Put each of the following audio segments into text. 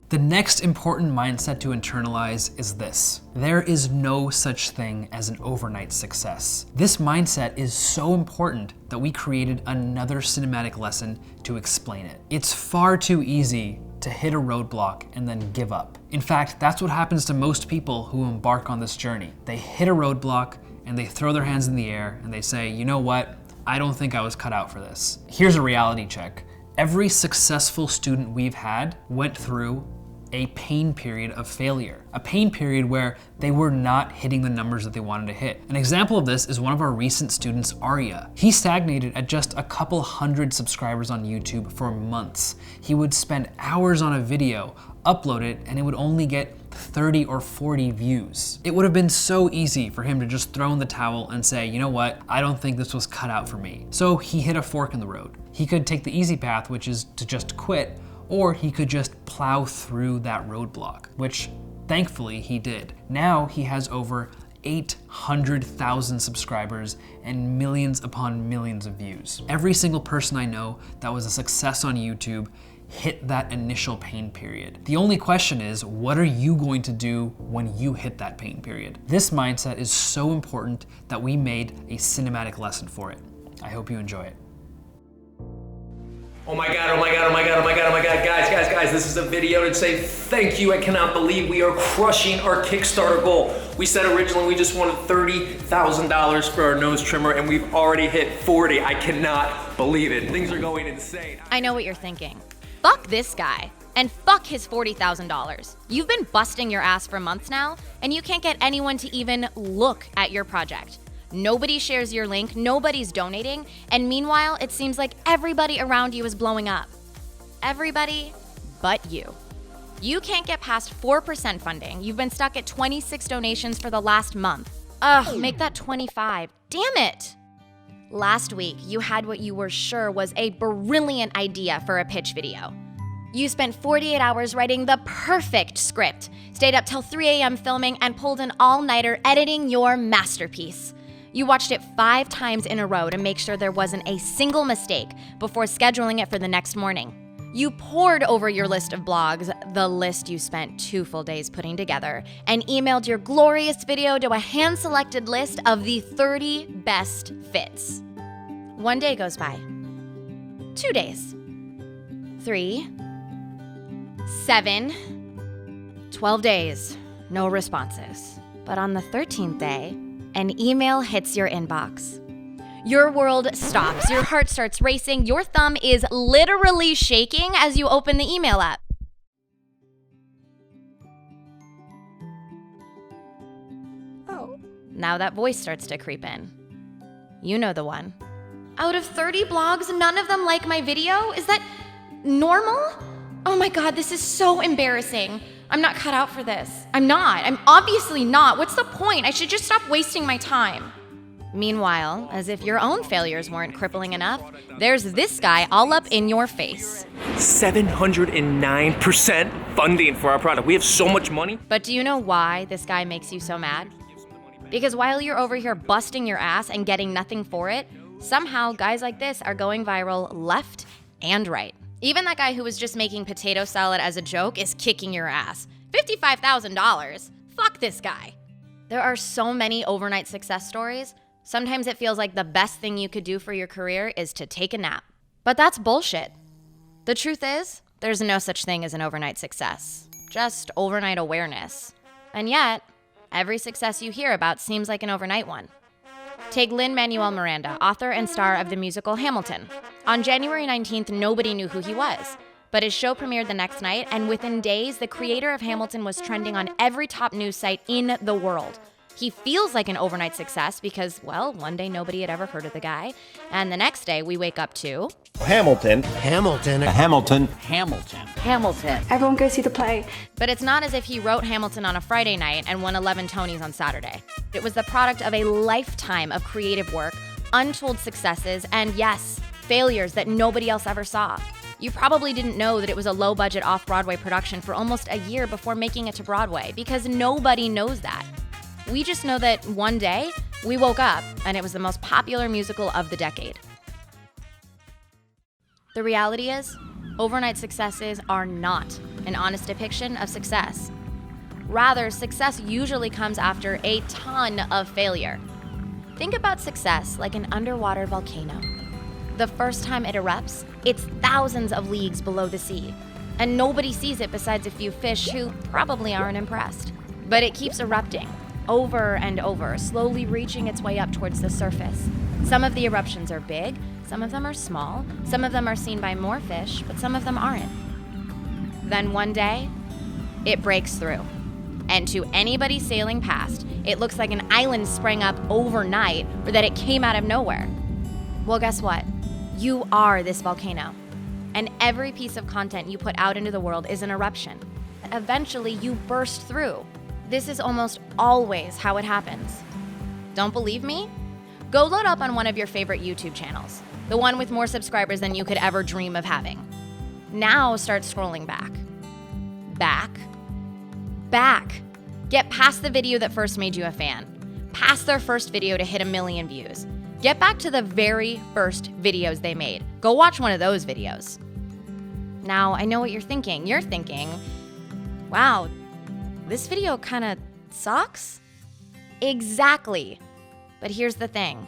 The next important mindset to internalize is this: there is no such thing as an overnight success. This mindset is so important that we created another cinematic lesson to explain it. It's far too easy to hit a roadblock and then give up. In fact, that's what happens to most people who embark on this journey. They hit a roadblock and they throw their hands in the air and they say, you know what? I don't think I was cut out for this. Here's a reality check. Every successful student we've had went through a pain period of failure, a pain period where they were not hitting the numbers that they wanted to hit. An example of this is one of our recent students, Arya. He stagnated at just a couple hundred subscribers on YouTube for months. He would spend hours on a video, upload it, and it would only get 30 or 40 views. It would have been so easy for him to just throw in the towel and say, you know what, I don't think this was cut out for me. So he hit a fork in the road. He could take the easy path, which is to just quit, or he could just plow through that roadblock, which thankfully he did. Now he has over 800,000 subscribers and millions upon millions of views. Every single person I know that was a success on YouTube hit that initial pain period. The only question is, what are you going to do when you hit that pain period? This mindset is so important that we made a cinematic lesson for it. I hope you enjoy it. Oh my God, oh my God, oh my God, oh my God, oh my God, guys, this is a video to say thank you. I cannot believe we are crushing our Kickstarter goal. We said originally we just wanted $30,000 for our nose trimmer and we've already hit 40. I cannot believe it. Things are going insane. I know what you're thinking. Fuck this guy and fuck his $40,000. You've been busting your ass for months now and you can't get anyone to even look at your project. Nobody shares your link, nobody's donating, and meanwhile, it seems like everybody around you is blowing up. Everybody but you. You can't get past 4% funding. You've been stuck at 26 donations for the last month. Ugh, make that 25. Damn it! Last week, you had what you were sure was a brilliant idea for a pitch video. You spent 48 hours writing the perfect script, stayed up till 3 a.m. filming, and pulled an all-nighter editing your masterpiece. You watched it 5 times in a row to make sure there wasn't a single mistake before scheduling it for the next morning. You pored over your list of blogs, the list you spent 2 full days putting together, and emailed your glorious video to a hand-selected list of the 30 best fits. 1 day goes by. 2 days. 3. 7. 12 days. No responses. But on the 13th day, an email hits your inbox. Your world stops, your heart starts racing, your thumb is literally shaking as you open the email app. Oh. Now that voice starts to creep in. You know the one. Out of 30 blogs, none of them like my video? Is that normal? Oh my God, this is so embarrassing. I'm not cut out for this. I'm obviously not. What's the point? I should just stop wasting my time. Meanwhile, as if your own failures weren't crippling enough, there's this guy all up in your face. 709% funding for our product. We have so much money. But do you know why this guy makes you so mad? Because while you're over here busting your ass and getting nothing for it, somehow guys like this are going viral left and right. Even that guy who was just making potato salad as a joke is kicking your ass. $55,000? Fuck this guy. There are so many overnight success stories. Sometimes it feels like the best thing you could do for your career is to take a nap. But that's bullshit. The truth is, there's no such thing as an overnight success. Just overnight awareness. And yet, every success you hear about seems like an overnight one. Take Lin-Manuel Miranda, author and star of the musical Hamilton. On January 19th, nobody knew who he was. But his show premiered the next night, and within days, the creator of Hamilton was trending on every top news site in the world. He feels like an overnight success because, well, one day nobody had ever heard of the guy, and the next day we wake up to... Hamilton. Everyone go see the play. But it's not as if he wrote Hamilton on a Friday night and won 11 Tonys on Saturday. It was the product of a lifetime of creative work, untold successes, and yes, failures that nobody else ever saw. You probably didn't know that it was a low-budget off-Broadway production for almost a year before making it to Broadway, because nobody knows that. We just know that one day, we woke up and it was the most popular musical of the decade. The reality is, overnight successes are not an honest depiction of success. Rather, success usually comes after a ton of failure. Think about success like an underwater volcano. The first time it erupts, it's thousands of leagues below the sea, and nobody sees it besides a few fish who probably aren't impressed. But it keeps erupting, over and over, slowly reaching its way up towards the surface. Some of the eruptions are big, some of them are small, some of them are seen by more fish, but some of them aren't. Then one day, it breaks through. And to anybody sailing past, it looks like an island sprang up overnight or that it came out of nowhere. Well, guess what? You are this volcano. And every piece of content you put out into the world is an eruption. Eventually, you burst through. This is almost always how it happens. Don't believe me? Go load up on one of your favorite YouTube channels, the one with more subscribers than you could ever dream of having. Now start scrolling back. Back. Get past the video that first made you a fan. Past their first video to hit 1 million views. Get back to the very first videos they made. Go watch one of those videos. Now, I know what you're thinking. You're thinking, wow, this video kind of sucks? Exactly. But here's the thing.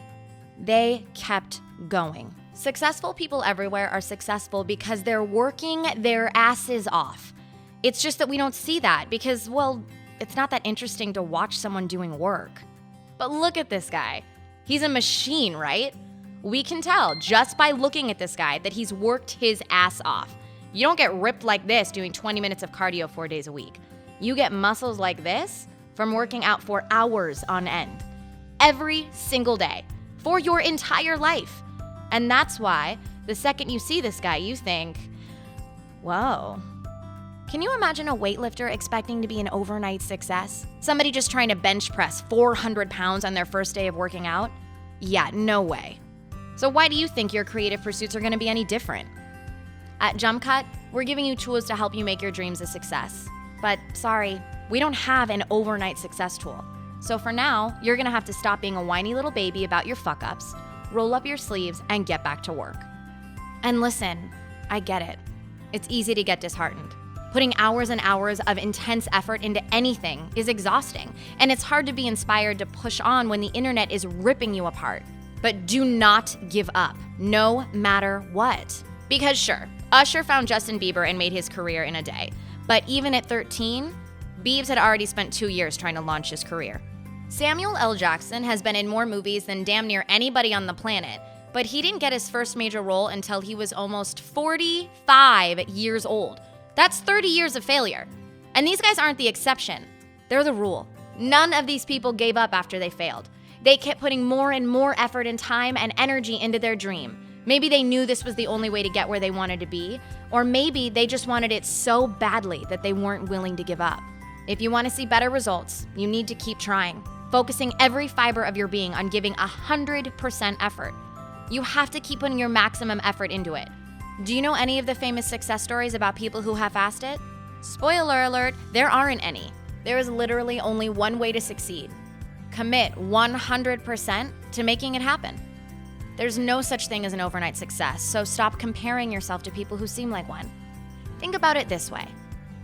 They kept going. Successful people everywhere are successful because they're working their asses off. It's just that we don't see that because, well, it's not that interesting to watch someone doing work. But look at this guy. He's a machine, right? We can tell just by looking at this guy that he's worked his ass off. You don't get ripped like this doing 20 minutes of cardio 4 days a week. You get muscles like this from working out for hours on end. Every single day. For your entire life. And that's why the second you see this guy, you think, whoa. Can you imagine a weightlifter expecting to be an overnight success? Somebody just trying to bench press 400 pounds on their first day of working out? Yeah, no way. So why do you think your creative pursuits are going to be any different? At Jumpcut, we're giving you tools to help you make your dreams a success. But sorry, we don't have an overnight success tool. So for now, you're going to have to stop being a whiny little baby about your fuck-ups, roll up your sleeves, and get back to work. And listen, I get it. It's easy to get disheartened. Putting hours and hours of intense effort into anything is exhausting, and it's hard to be inspired to push on when the internet is ripping you apart. But do not give up, no matter what. Because sure, Usher found Justin Bieber and made his career in a day. But even at 13, Biebs had already spent 2 years trying to launch his career. Samuel L. Jackson has been in more movies than damn near anybody on the planet, but he didn't get his first major role until he was almost 45 years old. That's 30 years of failure. And these guys aren't the exception. They're the rule. None of these people gave up after they failed. They kept putting more and more effort and time and energy into their dream. Maybe they knew this was the only way to get where they wanted to be, or maybe they just wanted it so badly that they weren't willing to give up. If you want to see better results, you need to keep trying, focusing every fiber of your being on giving 100% effort. You have to keep putting your maximum effort into it. Do you know any of the famous success stories about people who half-assed it? Spoiler alert, there aren't any. There is literally only one way to succeed. Commit 100% to making it happen. There's no such thing as an overnight success, so stop comparing yourself to people who seem like one. Think about it this way.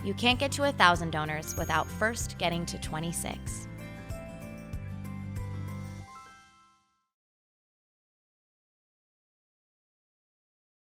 You can't get to 1,000 donors without first getting to 26.